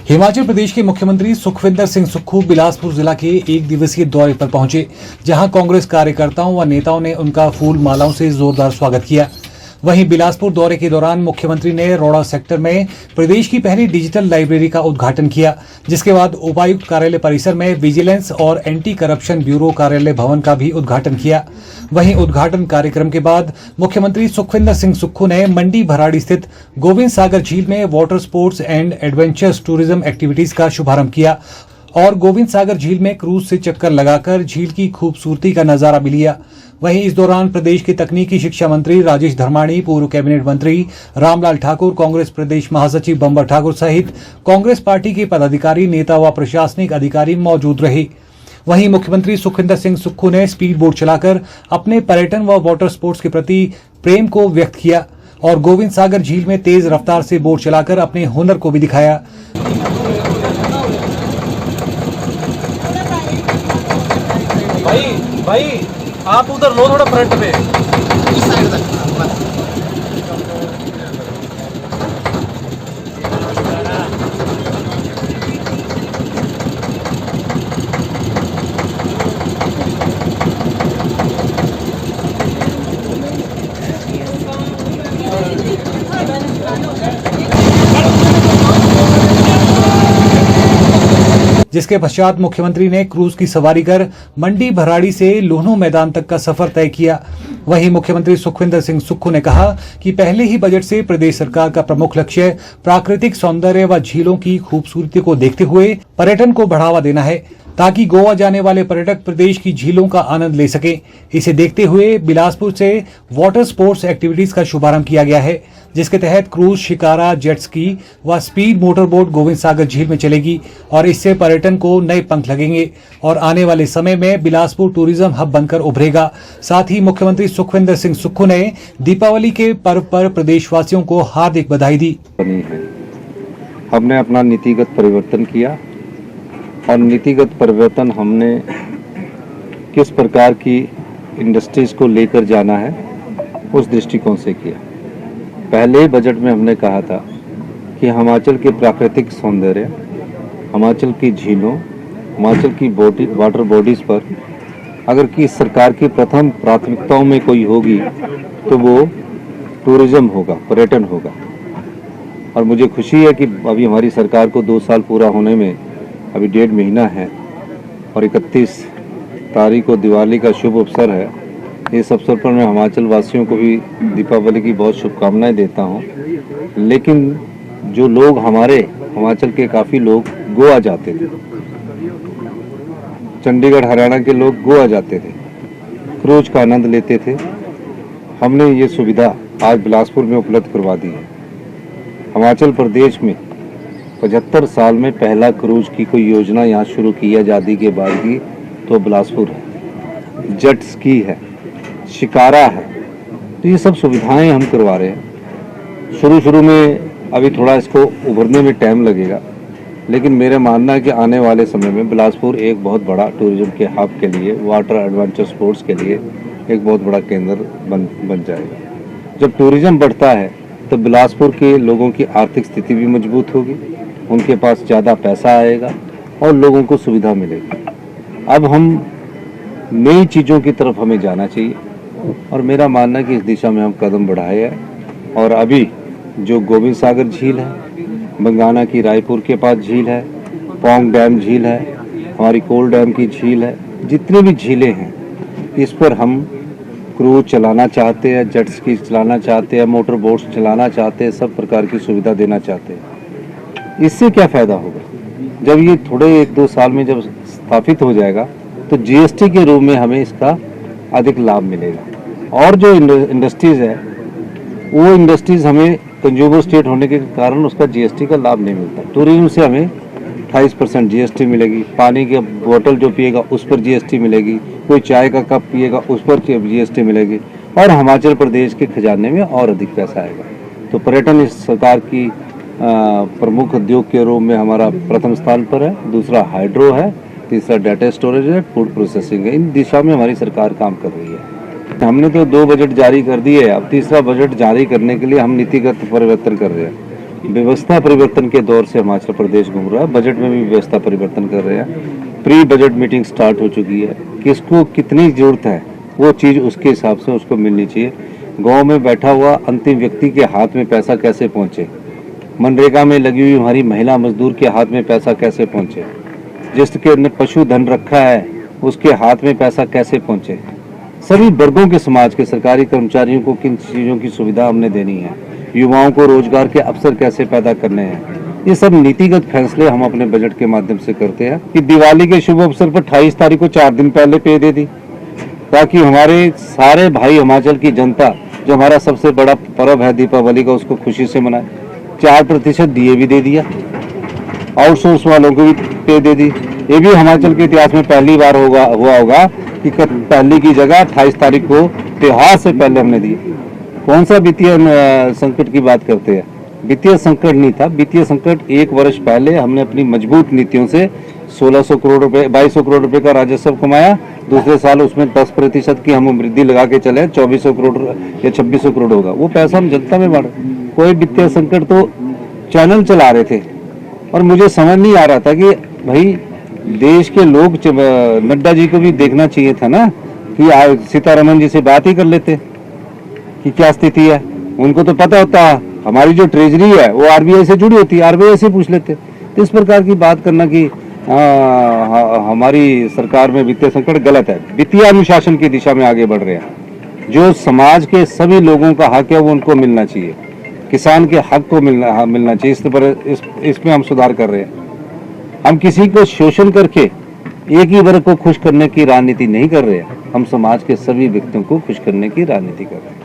हिमाचल प्रदेश के मुख्यमंत्री सुखविंदर सिंह सुक्खू बिलासपुर जिला के एक दिवसीय दौरे पर पहुंचे, जहां कांग्रेस कार्यकर्ताओं व नेताओं ने उनका फूल मालाओं से जोरदार स्वागत किया। वहीं बिलासपुर दौरे के दौरान मुख्यमंत्री ने रोड़ा सेक्टर में प्रदेश की पहली डिजिटल लाइब्रेरी का उद्घाटन किया, जिसके बाद उपायुक्त कार्यालय परिसर में विजिलेंस और एंटी करप्शन ब्यूरो कार्यालय भवन का भी उद्घाटन किया। वहीं उद्घाटन कार्यक्रम के बाद मुख्यमंत्री सुखविंदर सिंह सुक्खू ने मंडी भराड़ी स्थित गोविंद सागर झील में water sports and adventures tourism activities का शुभारंभ किया और गोविंद सागर झील में क्रूज से चक्कर लगाकर झील की खूबसूरती का नजारा भी लिया। वहीं इस दौरान प्रदेश के तकनीकी शिक्षा मंत्री राजेश धर्माणी, पूर्व कैबिनेट मंत्री रामलाल ठाकुर, कांग्रेस प्रदेश महासचिव बंबर ठाकुर सहित कांग्रेस पार्टी के पदाधिकारी, नेता व प्रशासनिक अधिकारी मौजूद रहे। वहीं मुख्यमंत्री सुखविंदर सिंह सुक्खू ने स्पीड बोट चलाकर अपने पर्यटन व वाटर स्पोर्ट्स के प्रति प्रेम को व्यक्त किया और गोविंद सागर झील में तेज रफ्तार से बोट चलाकर अपने हुनर को भी दिखाया। भाई आप उधर लो थोड़ा फ्रंट पे। इस साइड तक जिसके पश्चात मुख्यमंत्री ने क्रूज की सवारी कर मंडी भराड़ी से लोहनू मैदान तक का सफर तय किया। वहीं मुख्यमंत्री सुखविंदर सिंह सुक्खू ने कहा कि पहले ही बजट से प्रदेश सरकार का प्रमुख लक्ष्य प्राकृतिक सौंदर्य व झीलों की खूबसूरती को देखते हुए पर्यटन को बढ़ावा देना है, ताकि गोवा जाने वाले पर्यटक प्रदेश की झीलों का आनंद ले सके। इसे देखते हुए बिलासपुर से वाटर स्पोर्ट्स एक्टिविटीज का शुभारंभ किया गया है, जिसके तहत क्रूज, शिकारा, जेट स्की व स्पीड मोटर बोट गोविंद सागर झील में चलेगी और इससे पर्यटन को नए पंख लगेंगे और आने वाले समय में बिलासपुर टूरिज्म हब बनकर उभरेगा। साथ ही मुख्यमंत्री सुखविंदर सिंह सुक्खू ने दीपावली के पर्व पर प्रदेशवासियों को हार्दिक बधाई दी। हमने अपना नीतिगत परिवर्तन किया और नीतिगत परिवर्तन हमने किस प्रकार की इंडस्ट्रीज को लेकर जाना है उस दृष्टिकोण से किया। पहले बजट में हमने कहा था कि हिमाचल के प्राकृतिक सौंदर्य, हिमाचल की झीलों, हिमाचल की वाटर बॉडीज़ पर अगर कि सरकार की प्रथम प्राथमिकताओं में कोई होगी तो वो टूरिज्म होगा, पर्यटन होगा। और मुझे खुशी है कि अभी हमारी सरकार को 2 साल पूरा होने में अभी 1.5 महीना है और 31 तारीख को दिवाली का शुभ अवसर है। इस अवसर पर मैं हिमाचल वासियों को भी दीपावली की बहुत शुभकामनाएं देता हूं। लेकिन जो लोग हमारे हिमाचल के काफ़ी लोग गोवा जाते थे, चंडीगढ़ हरियाणा के लोग गोवा जाते थे, क्रूज का आनंद लेते थे, हमने ये सुविधा आज बिलासपुर में उपलब्ध करवा दी है। हिमाचल प्रदेश में 75 साल में पहला क्रूज की कोई योजना यहाँ शुरू की आज़ादी के बाद की तो बिलासपुर है। जेट स्की है, शिकारा है, तो ये सब सुविधाएं हम करवा रहे हैं। शुरू में अभी थोड़ा इसको उभरने में टाइम लगेगा, लेकिन मेरा मानना है कि आने वाले समय में बिलासपुर एक बहुत बड़ा टूरिज्म के हब के लिए, वाटर एडवेंचर स्पोर्ट्स के लिए एक बहुत बड़ा केंद्र बन जाएगा। जब टूरिज्म बढ़ता है तो बिलासपुर के लोगों की आर्थिक स्थिति भी मजबूत होगी, उनके पास ज़्यादा पैसा आएगा और लोगों को सुविधा मिलेगी। अब हम नई चीज़ों की तरफ हमें जाना चाहिए और मेरा मानना है कि इस दिशा में हम कदम बढ़ाए हैं। और अभी जो गोविंद सागर झील है, बंगाना की रायपुर के पास झील है, पोंग डैम झील है, हमारी कोल डैम की झील है, जितनी भी झीलें हैं इस पर हम क्रूज चलाना चाहते हैं, जेट स्की चलाना चाहते हैं, मोटर बोट्स चलाना चाहते हैं, सब प्रकार की सुविधा देना चाहते हैं। इससे क्या फ़ायदा होगा? जब ये थोड़े 1-2 साल में जब स्थापित हो जाएगा तो जीएसटी के रूप में हमें इसका अधिक लाभ मिलेगा। और जो इंडस्ट्रीज़ है वो इंडस्ट्रीज़ हमें कंज्यूमर स्टेट होने के कारण उसका जीएसटी का लाभ नहीं मिलता। टूरिज्म से हमें 28% जीएसटी मिलेगी, पानी की बोतल जो पिएगा उस पर जीएसटी मिलेगी, कोई चाय का कप पिएगा उस पर जीएसटी मिलेगी और हिमाचल प्रदेश के खजाने में और अधिक पैसा आएगा। तो पर्यटन इस सरकार की प्रमुख उद्योग के रूप में हमारा प्रथम स्थान पर है। दूसरा हाइड्रो है, तीसरा डाटा स्टोरेज है, फूड प्रोसेसिंग है। इन दिशा में हमारी सरकार काम कर रही है। हमने तो 2 बजट जारी कर दिए, अब तीसरा बजट जारी करने के लिए हम नीतिगत परिवर्तन कर रहे हैं। व्यवस्था परिवर्तन के दौर से हिमाचल प्रदेश घूम रहा है। बजट में भी व्यवस्था परिवर्तन कर रहे हैं। प्री बजट मीटिंग स्टार्ट हो चुकी है। किसको कितनी जरूरत है वो चीज़ उसके हिसाब से उसको मिलनी चाहिए। गांव में बैठा हुआ अंतिम व्यक्ति के हाथ में पैसा कैसे पहुंचे, मनरेगा में लगी हुई हमारी महिला मजदूर के हाथ में पैसा कैसे पहुंचे, जिसके ने पशुधन रखा है उसके हाथ में पैसा कैसे पहुंचे। सभी वर्गों के समाज के सरकारी कर्मचारियों को किन चीज़ों की सुविधा हमने देनी है, युवाओं को रोजगार के अवसर कैसे पैदा करने हैं, ये सब नीतिगत फैसले हम अपने बजट के माध्यम से करते हैं। कि दिवाली के शुभ अवसर पर 28 तारीख को 4 दिन पहले पे दे दी, ताकि हमारे सारे भाई हिमाचल की जनता जो हमारा सबसे बड़ा पर्व है दीपावली का उसको खुशी से मनाए। 4% डीए भी दे दिया, आउटसोर्स वालों को भी पे दे दी। ये भी हिमाचल के इतिहास में पहली बार हुआ होगा कि पहली की जगह 28 तारीख को त्योहार से पहले हमने दिए। कौन सा वित्तीय संकट की बात करते हैं? वित्तीय संकट नहीं था। वित्तीय संकट 1 वर्ष पहले हमने अपनी मजबूत नीतियों से 1600 करोड़ रुपए 2200 करोड़ रुपए का राजस्व कमाया। दूसरे साल उसमें 10% की हम वृद्धि लगा के चले, 2400 करोड़ या 2600 करोड़ होगा। वो पैसा हम जनता में बांटे। कोई वित्तीय संकट तो चैनल चला रहे थे और मुझे समझ नहीं आ रहा था कि भाई देश के लोग, नड्डा जी को भी देखना चाहिए था ना कि सीतारमन जी से बात ही कर लेते कि क्या स्थिति है। उनको तो पता होता है हमारी जो ट्रेजरी है वो आरबीआई से जुड़ी होती है, आरबीआई से पूछ लेते। तो इस प्रकार की बात करना कि हमारी सरकार में वित्तीय संकट गलत है। वित्तीय अनुशासन की दिशा में आगे बढ़ रहे हैं। जो समाज के सभी लोगों का हक है वो उनको मिलना चाहिए। किसान के हक को मिलना चाहिए। इसमें हम सुधार कर रहे हैं। हम किसी को शोषण करके एक ही वर्ग को खुश करने की राजनीति नहीं कर रहे हैं। हम समाज के सभी व्यक्तियों को खुश करने की राजनीति कर रहे हैं।